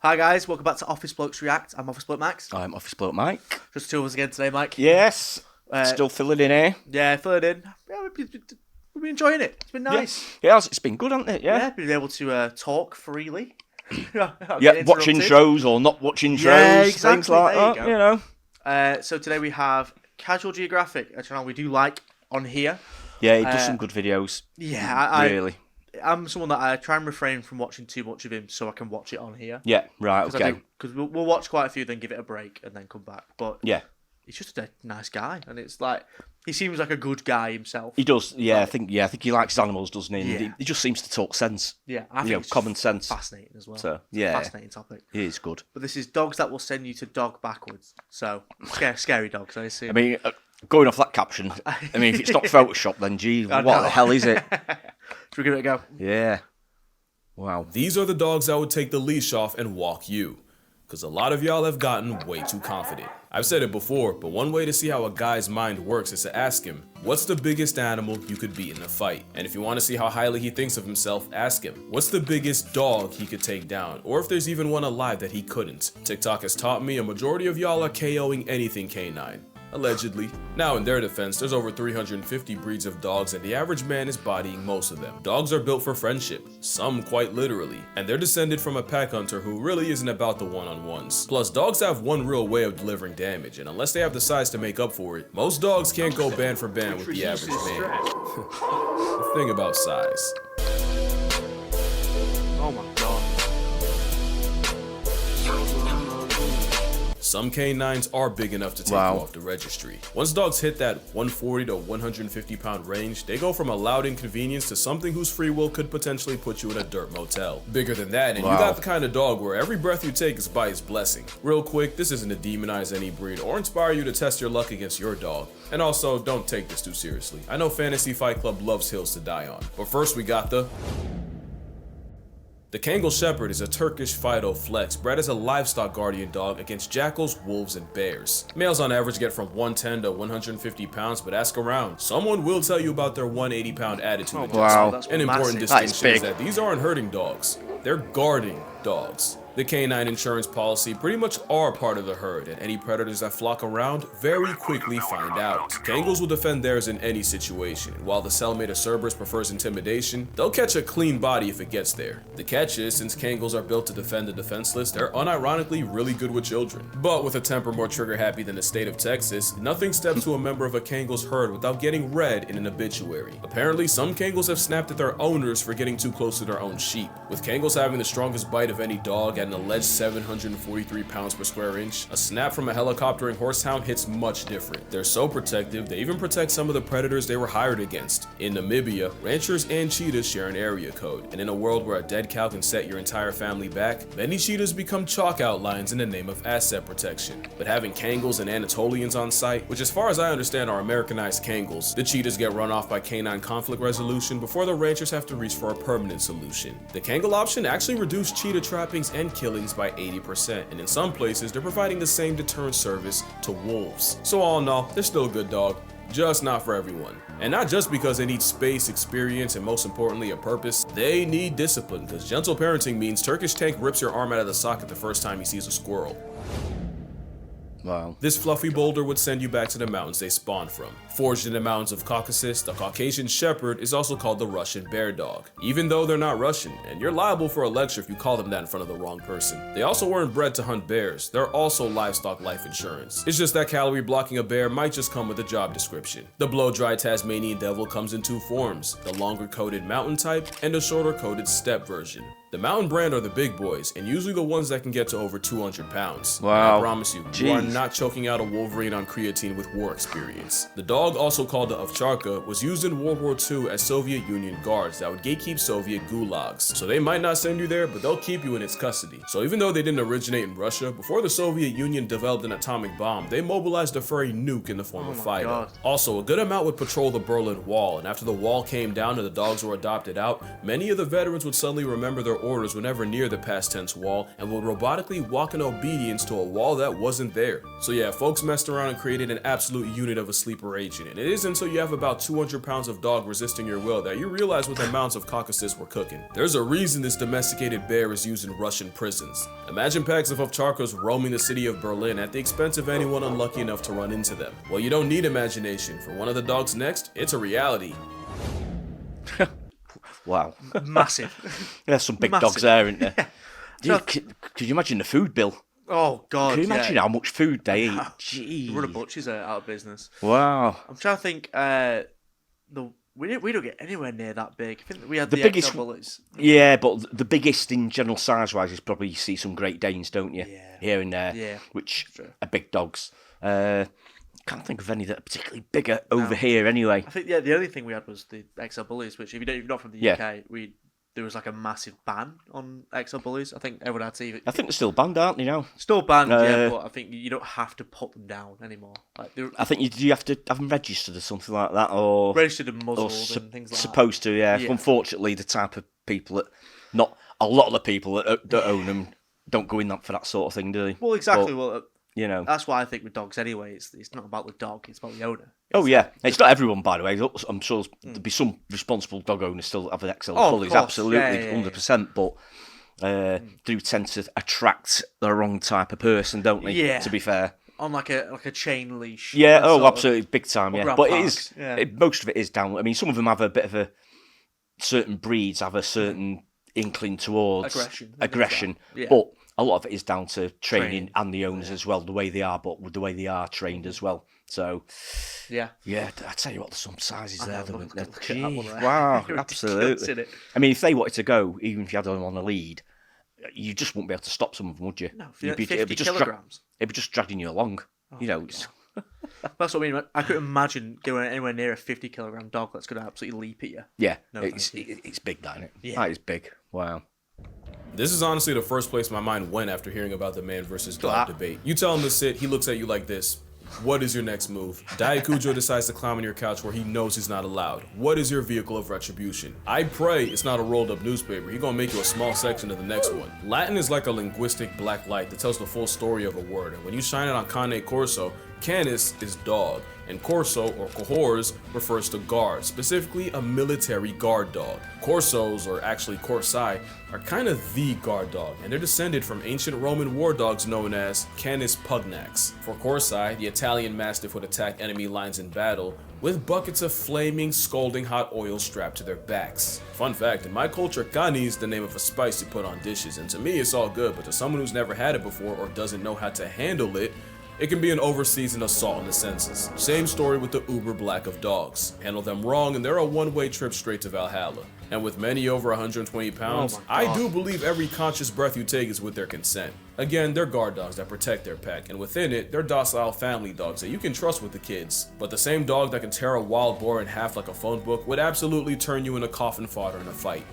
Hi guys, welcome back to Office Blokes React. I'm Office Bloke Max. I'm Office Bloke Mike. Just two of us again today, Mike. Yes. Still filling in here. Yeah, filling in. Yeah, we've been enjoying it. It's been nice. Yeah, it's been good, hasn't it? Yeah. Been able to talk freely. Watching shows or not watching shows, exactly. things like that, you know. So today we have Casual Geographic, a channel we do like on here. Yeah, he does some good videos. Yeah, really. I'm someone that I try and refrain from watching too much of him so I can watch it on here. Yeah, right, okay. Because we'll watch quite a few, then give it a break, and then come back. But yeah, he's just a nice guy, and it's like he seems like a good guy himself. He does. Yeah, I think he likes his animals, doesn't he? Yeah. He just seems to talk sense. Yeah, I think it's common sense. Fascinating as well. So yeah, fascinating topic. It is good. But this is dogs that will send you to dog backwards. So scary dogs, I assume. I mean, going off that caption, I mean, if it's not Photoshop, then gee, what the hell is it? Should we give it a go? Yeah. Wow. These are the dogs that would take the leash off and walk you. Because a lot of y'all have gotten way too confident. I've said it before, but one way to see how a guy's mind works is to ask him, what's the biggest animal you could beat in a fight? And if you want to see how highly he thinks of himself, ask him, what's the biggest dog he could take down? Or if there's even one alive that he couldn't. TikTok has taught me a majority of y'all are KOing anything canine. Allegedly. Now in their defense, there's over 350 breeds of dogs and the average man is bodying most of them. Dogs are built for friendship, some quite literally, and they're descended from a pack hunter who really isn't about the one-on-ones. Plus, dogs have one real way of delivering damage, and unless they have the size to make up for it, most dogs can't go band for band with the average man. The thing about size. Oh my god. Some canines are big enough to take you off the registry. Once dogs hit that 140 to 150 pound range, they go from a loud inconvenience to something whose free will could potentially put you in a dirt motel. Bigger than that, and you got the kind of dog where every breath you take is by his blessing. Real quick, this isn't to demonize any breed or inspire you to test your luck against your dog. And also, don't take this too seriously. I know Fantasy Fight Club loves hills to die on. But first we got the Kangal Shepherd is a Turkish Fido flex bred as a livestock guardian dog against jackals, wolves, and bears. Males on average get from 110 to 150 pounds, but ask around. Someone will tell you about their 180 pound attitude. An important distinction is that these aren't herding dogs, they're guarding dogs. The canine insurance policy pretty much are part of the herd, and any predators that flock around very quickly find out. Kangals will defend theirs in any situation, and while the cellmate of Cerberus prefers intimidation, they'll catch a clean body if it gets there. The catch is, since Kangals are built to defend the defenseless, they're unironically really good with children. But with a temper more trigger-happy than the state of Texas, nothing steps to a member of a Kangal's herd without getting read in an obituary. Apparently, some Kangals have snapped at their owners for getting too close to their own sheep. With Kangals having the strongest bite of any dog at an alleged 743 pounds per square inch, a snap from a helicoptering horsehound hits much different. They're so protective, they even protect some of the predators they were hired against. In Namibia, ranchers and cheetahs share an area code, and in a world where a dead cow can set your entire family back, many cheetahs become chalk outlines in the name of asset protection. But having Kangals and Anatolians on site, which as far as I understand are Americanized Kangals, the cheetahs get run off by canine conflict resolution before the ranchers have to reach for a permanent solution. The Kangal option actually reduced cheetah trappings and killings by 80%, and in some places they're providing the same deterrent service to wolves. So all in all, they're still a good dog, just not for everyone. And not just because they need space, experience, and most importantly a purpose, they need discipline, because gentle parenting means Turkish Tank rips your arm out of the socket the first time he sees a squirrel. Wow. This fluffy boulder would send you back to the mountains they spawned from. Forged in the mountains of Caucasus, the Caucasian Shepherd is also called the Russian Bear Dog, even though they're not Russian, and you're liable for a lecture if you call them that in front of the wrong person. They also weren't bred to hunt bears, they're also livestock life insurance. It's just that calorie blocking a bear might just come with a job description. The blow-dry Tasmanian Devil comes in two forms, the longer coated mountain type and the shorter coated steppe version. The mountain brand are the big boys, and usually the ones that can get to over 200 pounds. Wow. I promise you, you are not choking out a Wolverine on creatine with war experience. The dog, also called the ovcharka, was used in World War II as Soviet Union guards that would gatekeep Soviet gulags. So they might not send you there, but they'll keep you in its custody. So even though they didn't originate in Russia, before the Soviet Union developed an atomic bomb, they mobilized a furry nuke in the form of Fido. Also, a good amount would patrol the Berlin Wall, and after the wall came down and the dogs were adopted out, many of the veterans would suddenly remember their orders whenever near the past tense wall and would robotically walk in obedience to a wall that wasn't there. So yeah, folks messed around and created an absolute unit of a sleeper agent, and it isn't until you have about 200 pounds of dog resisting your will that you realize what amounts of Caucasus were cooking. There's a reason this domesticated bear is used in Russian prisons. Imagine packs of ovcharkas roaming the city of Berlin at the expense of anyone unlucky enough to run into them. Well, you don't need imagination. For one of the dogs next, it's a reality. Wow. Massive. There's some big Massive. dogs there, aren't there? Dude, could you imagine the food bill? Oh, God. Can you imagine yeah. how much food they eat? The run of butchers are out of business. Wow. I'm trying to think. We don't get anywhere near that big. I think we had The the biggest- XL bullets. Yeah, but the biggest in general size-wise is probably you see some Great Danes, don't you? Yeah. Here and there, Yeah. which True. are big dogs. Can't think of any that are particularly bigger over here anyway. I think the only thing we had was the XL bullies, which if you're not from the Yeah. UK, there was like a massive ban on XL bullies. I think everyone had to even I think they're still banned, aren't they now? still banned, yeah, Uh, but I think you don't have to put them down anymore. Like they're I think you have to have them registered or something like that, or registered and muzzled or and things like supposed to. Yeah. Yeah. Unfortunately, the type of people that not a lot of the people that own them don't go in that for that sort of thing, do they? that. Well, exactly. But, Well, you know. that's why I think with dogs anyway. It's not about the dog; it's about the owner. Oh yeah, it's not everyone, by the way. I'm sure there'll be some responsible dog owners still have an XL Oh, of bullies, course. absolutely, Yeah. 100%. But do tend to attract the wrong type of person, don't they? Yeah. To be fair. On like a chain leash. Yeah. that Oh, sort of- absolutely, big time. or Yeah. Grand But it Parks, is yeah. most of it is down. I mean, some of them have a bit of a certain breeds have a certain inkling towards Aggression. Yeah. But a lot of it is down to training Training. and the owners as well, the way they are, but with the way they are trained as well. So, Yeah. yeah, I tell you what, there's some sizes there. know, That look were- at that one Gee, there. wow, Ridiculous, absolutely. innit? I mean, if they wanted to go, even if you had them on a lead, you just wouldn't be able to stop some of them, would you? No, You'd 50 it'd be just kilograms. it'd be just dragging you along. You know, it's, That's what I mean. I couldn't imagine going anywhere near a 50-kilogram dog that's going to absolutely leap at you. yeah, No, it's thank you. it's big, that, isn't it? Yeah. That is big. Wow. This is honestly the first place my mind went after hearing about the man versus dog Ah. debate. You tell him to sit, he looks at you like this. What is your next move? Daikujo decides to climb on your couch where he knows he's not allowed. What is your vehicle of retribution? I pray it's not a rolled up newspaper. He's gonna make you a small section of the next one. Latin is like a linguistic black light that tells the full story of a word, and when you shine it on Cane Corso, canis is dog, and corso or cohors refers to guard, specifically a military guard dog. Corsos, or actually corsai, are kind of the guard dog, and they're descended from ancient Roman war dogs known as canis pugnax. For corsai, the Italian mastiff would attack enemy lines in battle with buckets of flaming, scalding hot oil strapped to their backs. Fun fact, in my culture, cani is the name of a spice you put on dishes, and to me it's all good, but to someone who's never had it before or doesn't know how to handle it, it can be an overseasoned assault on the senses. Same story with the uber black of dogs. Handle them wrong and they're a one-way trip straight to Valhalla. And with many over 120 pounds, Oh my I God. do believe every conscious breath you take is with their consent. Again, they're guard dogs that protect their pack, and within it, they're docile family dogs that you can trust with the kids. But the same dog that can tear a wild boar in half like a phone book would absolutely turn you into coffin fodder in a fight.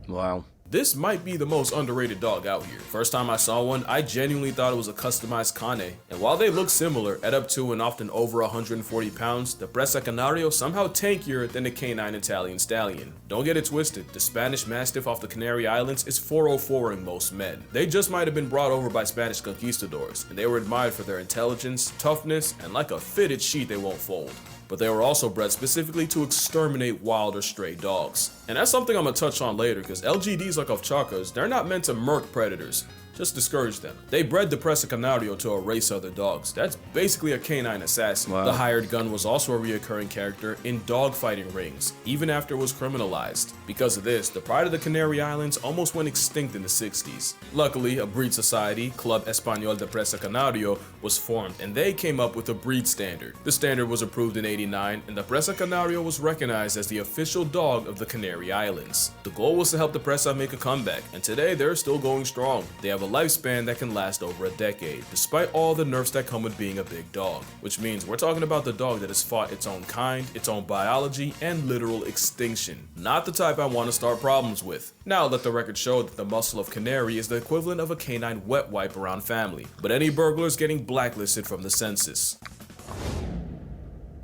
Wow. This might be the most underrated dog out here. First time I saw one, I genuinely thought it was a customized Cane. And while they look similar, at up to and often over 140 pounds, the Presa Canario somehow tankier than the Canine Italian Stallion. Don't get it twisted, the Spanish Mastiff off the Canary Islands is 404ing most men. They just might have been brought over by Spanish conquistadors, and they were admired for their intelligence, toughness, and like a fitted sheet they won't fold. But they were also bred specifically to exterminate wild or stray dogs. And that's something I'm gonna touch on later, because LGDs like ovcharkas, they're not meant to murk predators, just discourage them. They bred the Presa Canario to erase other dogs. That's basically a canine assassin. Wow. The hired gun was also a reoccurring character in dogfighting rings, even after it was criminalized. Because of this, the pride of the Canary Islands almost went extinct in the 60s. Luckily, a breed society, Club Español de Presa Canario, was formed, and they came up with a breed standard. The standard was approved in '89, and the Presa Canario was recognized as the official dog of the Canary Islands. The goal was to help the Presa make a comeback, and today they're still going strong. They have a lifespan that can last over a decade, despite all the nerfs that come with being a big dog. Which means we're talking about the dog that has fought its own kind, its own biology, and literal extinction. Not the type I want to start problems with. Now let the record show that the muscle of Canary is the equivalent of a canine wet wipe around family, but any burglars getting blacklisted from the census.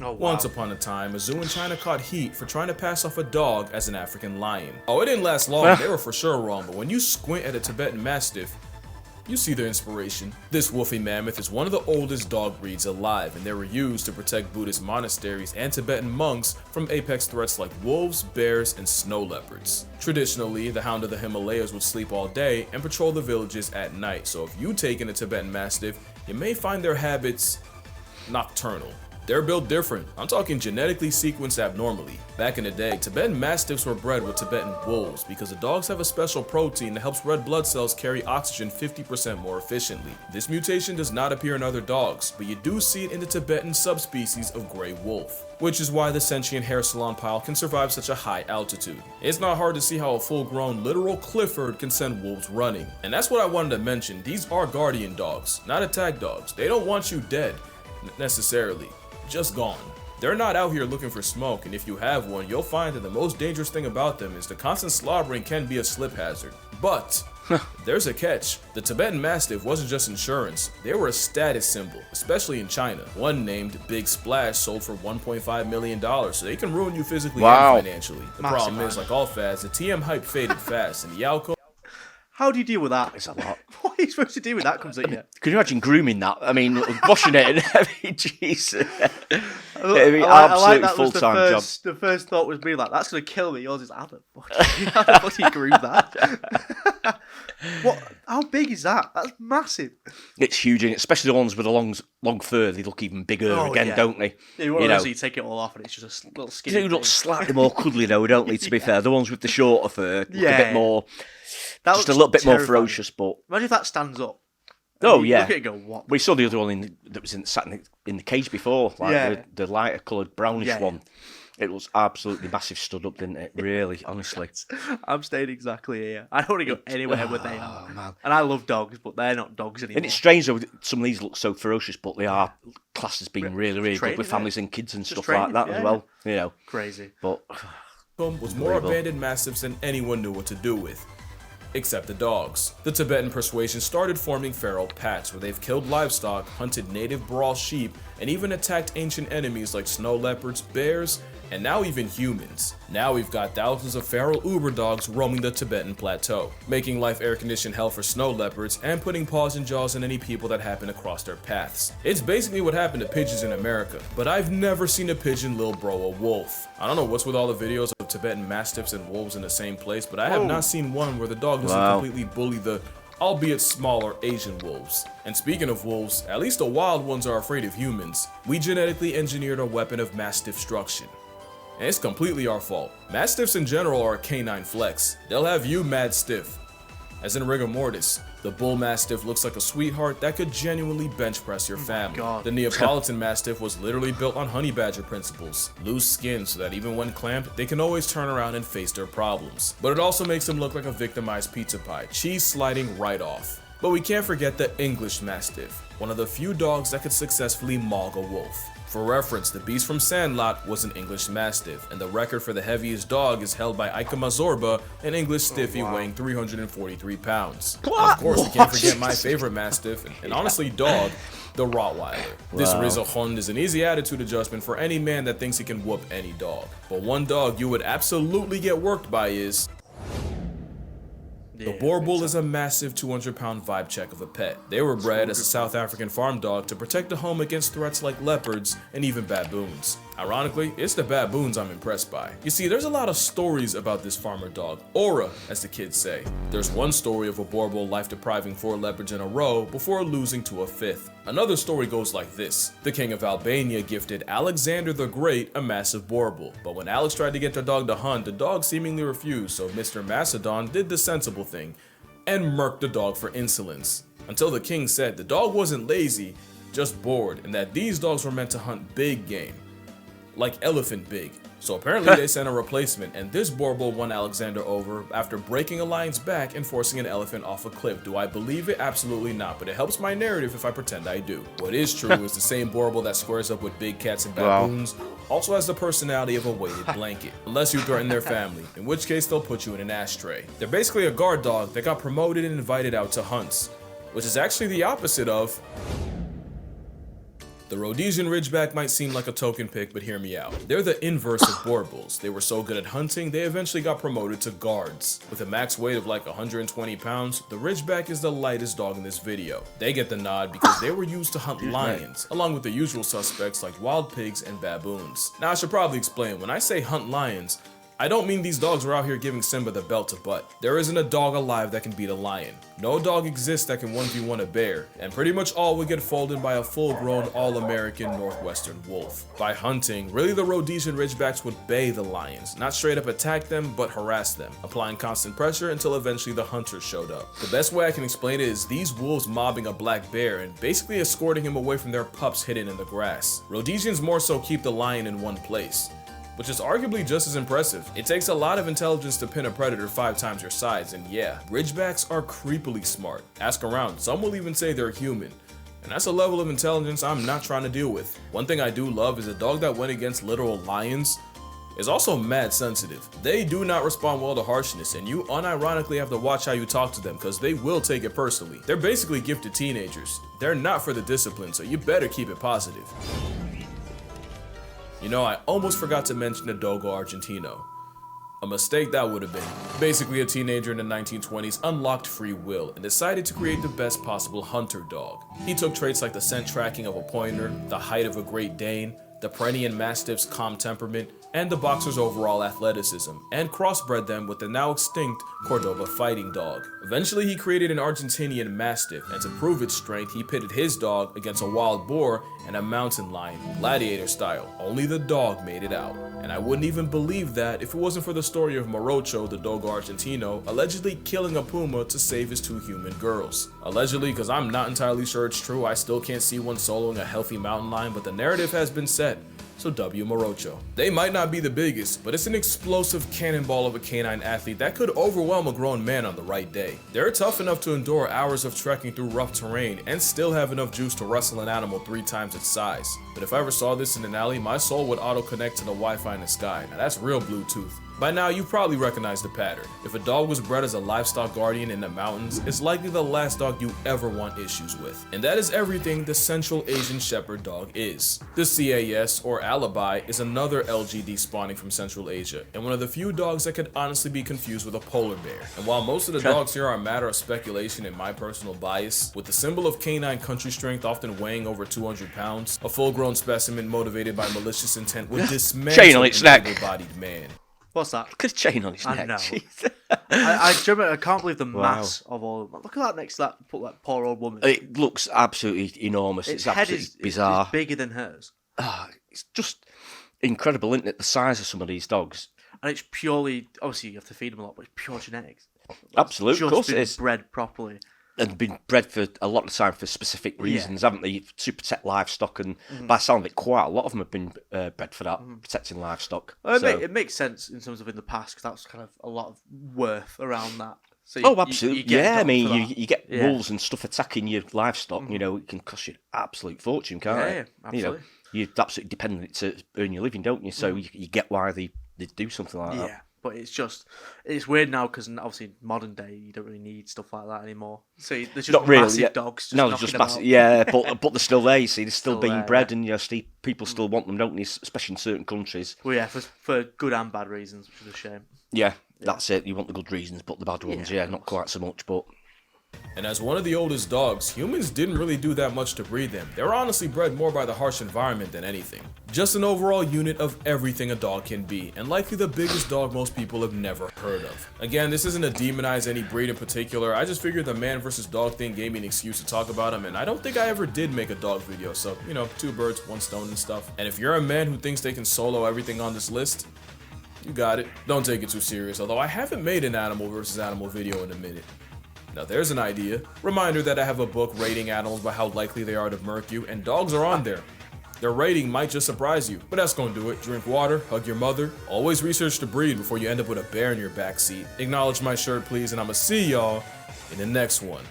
Oh, wow. Once upon a time, a zoo in China caught heat for trying to pass off a dog as an African lion. Oh, it didn't last long, they were for sure wrong, but when you squint at a Tibetan Mastiff, you see their inspiration. This woolly mammoth is one of the oldest dog breeds alive, and they were used to protect Buddhist monasteries and Tibetan monks from apex threats like wolves, bears, and snow leopards. Traditionally, the hound of the Himalayas would sleep all day and patrol the villages at night, so if you take in a Tibetan Mastiff, you may find their habits nocturnal. They're built different. I'm talking genetically sequenced abnormally. Back in the day, Tibetan Mastiffs were bred with Tibetan wolves because the dogs have a special protein that helps red blood cells carry oxygen 50% more efficiently. This mutation does not appear in other dogs, but you do see it in the Tibetan subspecies of gray wolf, which is why the sentient hair salon pile can survive such a high altitude. It's not hard to see how a full-grown literal Clifford can send wolves running. And that's what I wanted to mention. These are guardian dogs, not attack dogs. They don't want you dead, necessarily. Just gone. They're not out here looking for smoke, and if you have one, you'll find that the most dangerous thing about them is the constant slaughtering can be a slip hazard. But there's a catch. The Tibetan Mastiff wasn't just insurance, they were a status symbol, especially in China. One named Big Splash sold for $1.5 million, so they can ruin you physically and financially. The problem is, like all fads, the TM hype faded fast, and the Yauco. How do you deal with that? It's a lot. What are you supposed to do when that comes at you? Can you imagine grooming that? I mean, washing it and Jesus. I like Absolutely that was full-time job. The first thought was me like, that's going to kill me. Yours is, how the fuck do you groom that? How big is that? That's massive. It's huge, and especially the ones with the long fur. They look even bigger again, don't they? Yeah, you know, you take it all off and it's just a little skinny. They look slightly more cuddly though, don't they? To be fair, the ones with the shorter fur look a bit more, just a little bit more ferocious. But imagine if that stands up. Oh you yeah, look at it and go, what? We saw the other one that was sat in the cage before, like the lighter coloured brownish one. It was absolutely massive, stood up, didn't it? Really, honestly. I'm staying exactly here. I don't want to go anywhere where they are. Man. And I love dogs, but they're not dogs anymore. And it's strange though, some of these look so ferocious, but they are classed as being really good with families and kids and stuff like that as well. You know, crazy. But was more abandoned mastiffs than anyone knew what to do with. Except the dogs. The Tibetan persuasion started forming feral packs where they've killed livestock, hunted native Boerboel sheep, and even attacked ancient enemies like snow leopards, bears, and now even humans. Now we've got thousands of feral Uber dogs roaming the Tibetan plateau, making life air-conditioned hell for snow leopards and putting paws and jaws on any people that happen to cross their paths. It's basically what happened to pigeons in America, but I've never seen a pigeon lil bro a wolf. I don't know what's with all the videos of Tibetan Mastiffs and wolves in the same place, but I have not seen one where the dog doesn't completely bully the albeit smaller Asian wolves. And speaking of wolves, at least the wild ones are afraid of humans. We genetically engineered a weapon of mass destruction. And it's completely our fault. Mastiffs in general are a canine flex. They'll have you mad stiff. As in rigor mortis, the bull mastiff looks like a sweetheart that could genuinely bench press your family. The Neapolitan mastiff was literally built on honey badger principles. Loose skin so that even when clamped, they can always turn around and face their problems. But it also makes them look like a victimized pizza pie, cheese sliding right off. But we can't forget the English mastiff, one of the few dogs that could successfully maul a wolf. For reference, the beast from Sandlot was an English Mastiff, and the record for the heaviest dog is held by Ika Mazorba, an English Stiffy weighing 343 pounds. Of course, we can't forget my favorite Mastiff, and honestly dog, the Rottweiler. This Rizahund is an easy attitude adjustment for any man that thinks he can whoop any dog. But one dog you would absolutely get worked by is... The Boerboel is a massive 200-pound vibe check of a pet. They were bred as a South African farm dog to protect the home against threats like leopards and even baboons. Ironically, it's the baboons I'm impressed by. You see, there's a lot of stories about this farmer dog, aura as the kids say. There's one story of a Boerboel life-depriving 4 leopards in a row before losing to a 5th. Another story goes like this. The king of Albania gifted Alexander the Great a massive Boerboel, but when Alex tried to get the dog to hunt, the dog seemingly refused, so Mr. Macedon did the sensible thing and murked the dog for insolence. Until the king said the dog wasn't lazy, just bored, and that these dogs were meant to hunt big game. Like elephant big. So apparently they sent a replacement, and this Boerboel won Alexander over after breaking a lion's back and forcing an elephant off a cliff. Do I believe it? Absolutely not, but it helps my narrative if I pretend I do. What is true is the same Boerboel that squares up with big cats and baboons also has the personality of a weighted blanket, unless you threaten their family, in which case they'll put you in an ashtray. They're basically a guard dog that got promoted and invited out to hunts, which is actually the opposite of... The Rhodesian Ridgeback might seem like a token pick, but hear me out. They're the inverse of Boerboels. They were so good at hunting, they eventually got promoted to guards. With a max weight of like 120 pounds, the Ridgeback is the lightest dog in this video. They get the nod because they were used to hunt lions, along with the usual suspects like wild pigs and baboons. Now I should probably explain, when I say hunt lions, I don't mean these dogs are out here giving Simba the belt to butt. There isn't a dog alive that can beat a lion. No dog exists that can 1v1 a bear, and pretty much all would get folded by a full-grown all-American Northwestern wolf. By hunting, really the Rhodesian Ridgebacks would bay the lions, not straight up attack them, but harass them, applying constant pressure until eventually the hunters showed up. The best way I can explain it is these wolves mobbing a black bear and basically escorting him away from their pups hidden in the grass. Rhodesians more so keep the lion in one place, which is arguably just as impressive. It takes a lot of intelligence to pin a predator 5 times your size, and yeah, Ridgebacks are creepily smart. Ask around, some will even say they're human. And that's a level of intelligence I'm not trying to deal with. One thing I do love is a dog that went against literal lions is also mad sensitive. They do not respond well to harshness, and you unironically have to watch how you talk to them because they will take it personally. They're basically gifted teenagers. They're not for the discipline, so you better keep it positive. You know, I almost forgot to mention the Dogo Argentino. A mistake that would have been. Basically, a teenager in the 1920s unlocked free will and decided to create the best possible hunter dog. He took traits like the scent tracking of a pointer, the height of a Great Dane, the Tibetan Mastiffs' calm temperament, and the boxer's overall athleticism, and crossbred them with the now extinct Cordoba fighting dog. Eventually, he created an Argentinian Mastiff, and to prove its strength, he pitted his dog against a wild boar and a mountain lion, gladiator style. Only the dog made it out. And I wouldn't even believe that if it wasn't for the story of Morocho, the Dogo Argentino, allegedly killing a puma to save his 2 human girls. Allegedly, because I'm not entirely sure it's true. I still can't see one soloing a healthy mountain lion, but the narrative has been set. So W Morocho. They might not be the biggest, but it's an explosive cannonball of a canine athlete that could overwhelm a grown man on the right day. They're tough enough to endure hours of trekking through rough terrain and still have enough juice to wrestle an animal 3 times its size. But if I ever saw this in an alley, my soul would auto-connect to the Wi-Fi in the sky. Now that's real Bluetooth. By now, you probably recognize the pattern. If a dog was bred as a livestock guardian in the mountains, it's likely the last dog you ever want issues with. And that is everything the Central Asian Shepherd dog is. The CAS, or Alibi, is another LGD spawning from Central Asia, and one of the few dogs that could honestly be confused with a polar bear. And while most of the dogs here are a matter of speculation and my personal bias, with the symbol of canine country strength often weighing over 200 pounds, a full-grown specimen motivated by malicious intent would dismantle an able-bodied man. What's that? Look at the chain on his I neck. know. Jeez. I can't believe the Wow. mass of all of them. Look at that next to that poor old woman. It looks absolutely enormous. Its It's head absolutely is bizarre. bigger than hers. It's just incredible, isn't it? The size of some of these dogs. And it's purely, obviously you have to feed them a lot, but it's pure genetics. Absolutely, of course it been is. bred properly. And been bred for a lot of time for specific reasons, haven't they? To protect livestock, and by the sound of it, quite a lot of them have been bred for that, protecting livestock. Well, So- it makes sense in terms of in the past, because that's kind of a lot of worth around that. So Oh, absolutely. you get a I dog mean, for that. you get Yeah. wolves and stuff attacking your livestock. You know, it can cost you an absolute fortune, can't Yeah, it? yeah, absolutely. You're absolutely dependent to earn your living, don't you? So you get why they do something like that. Yeah, but it's weird now because obviously modern day you don't really need stuff like that anymore. So there's just Not really, massive yeah. dogs. Just No, they're knocking just about. massive. Yeah, but they're still there. You see, they're still Still being there, bred, yeah. and people still want them, don't they? Especially in certain countries. Well, yeah, for good and bad reasons, which is a shame. Yeah, that's it. You want the good reasons, but the bad ones, Yeah, yeah, not quite so much. But And as one of the oldest dogs, humans didn't really do that much to breed them. They were honestly bred more by the harsh environment than anything. Just an overall unit of everything a dog can be, and likely the biggest dog most people have never heard of. Again, this isn't to demonize any breed in particular. I just figured the man versus dog thing gave me an excuse to talk about him, and I don't think I ever did make a dog video, so, 2 birds, 1 stone and stuff. And if you're a man who thinks they can solo everything on this list, you got it. Don't take it too serious, although I haven't made an animal versus animal video in a minute. Now there's an idea. Reminder that I have a book rating animals by how likely they are to murk you, and dogs are on there. Their rating might just surprise you, but that's gonna do it. Drink water, hug your mother. Always research the breed before you end up with a bear in your backseat. Acknowledge my shirt, please, and I'ma see y'all in the next one.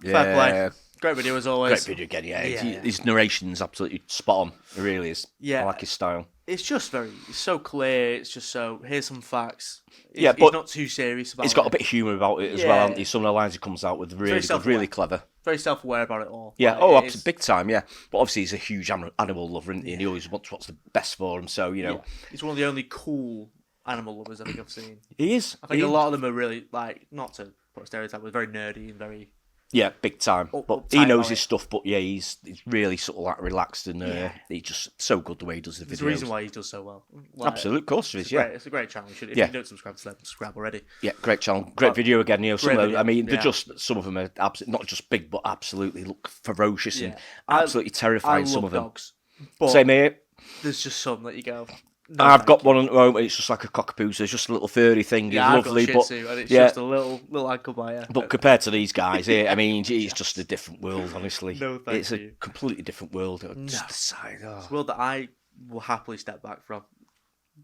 Fair play. Great video as always. great video again. Yeah, Yeah. his narration's absolutely spot on. It really is. Yeah. I like his style. It's just it's so clear. It's just so, here's some facts. Yeah, He's but not too serious about it. He's got a bit of humour about it as well, hasn't he? Some of the lines he comes out with really good, really self-aware. clever. very self-aware about it all. Yeah, Like, it is- big time, yeah. But obviously he's a huge animal lover, isn't he? And he always wants what's the best for him, so, you know. Yeah. He's one of the only cool animal lovers I think I've seen. He is. I think a lot of them are really, like, not to put a stereotype, but very nerdy and very... Yeah, big time. But uptight he knows about his it. stuff, but yeah, he's really sort of like relaxed and he's just so good the way he does the videos. There's a reason why he does so well. Like, Absolutely, of course there is, It's a great channel. If Yeah. you don't subscribe to them, subscribe already. Yeah, great channel. Great video again, you know. Some great of, video, I mean, they're yeah. just, some of them are absolutely, not just big, but absolutely look ferocious and Yeah. absolutely I terrifying, love some of them. dogs. But Same here. there's just some that you go... No, I've thank got you. one at the moment, it's just like a cockapoo, so it's just a little furry thing. Yeah, It's I've lovely, got but Shih Tzu, and it's yeah. just a little ankle biter. But compared to these guys here, I mean, it's just a different world, honestly. No, thank it's you. a completely different world. Just No. the size. Oh. It's a world that I will happily step back from.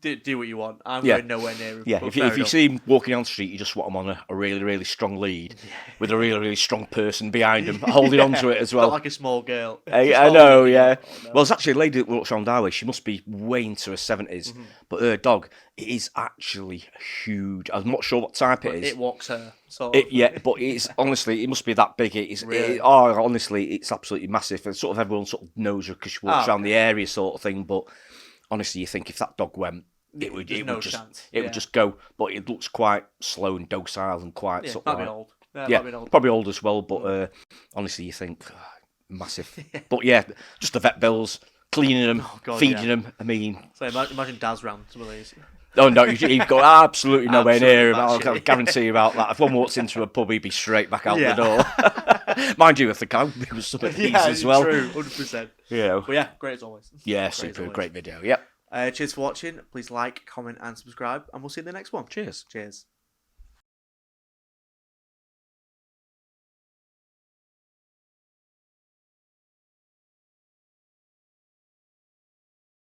Do what you want. I'm Yeah. going nowhere near him. Yeah, but if fair you enough. see him walking down the street, you just want him on a really, really strong lead with a really, really strong person behind him, holding on to it as well. Not like a small girl. I Just know, holding it, yeah. oh, no. Well, there's actually a lady that walks around our way. She must be way into her 70s, but her dog is actually huge. I'm not sure what type it is. It walks her. Sort of. Yeah, but it's honestly, it must be that big. Really? Honestly, it's absolutely massive. And sort of everyone sort of knows her because she walks around okay. the area, sort of thing. But honestly, you think if that dog went, it would no just chance. it would just go. But it looks quite slow and docile and quite Yeah, sort might of be like, old. Yeah, yeah, might be old. probably old as well. But honestly, you think massive. But yeah, just the vet bills, cleaning them, God, feeding yeah. them. I mean, So imagine Daz round some of these. oh no, you've got absolutely nowhere near him. Absolutely I'll batshit. guarantee you about that. If one walks into a pub, he'd be straight back out Yeah. the door. Mind you, I think I would be with some of these as well. True, 100%. Yeah, But yeah, great as always. yeah, Great as super, always. great video. Yep. Cheers for watching. Please like, comment, and subscribe, and we'll see you in the next one. Cheers. Cheers.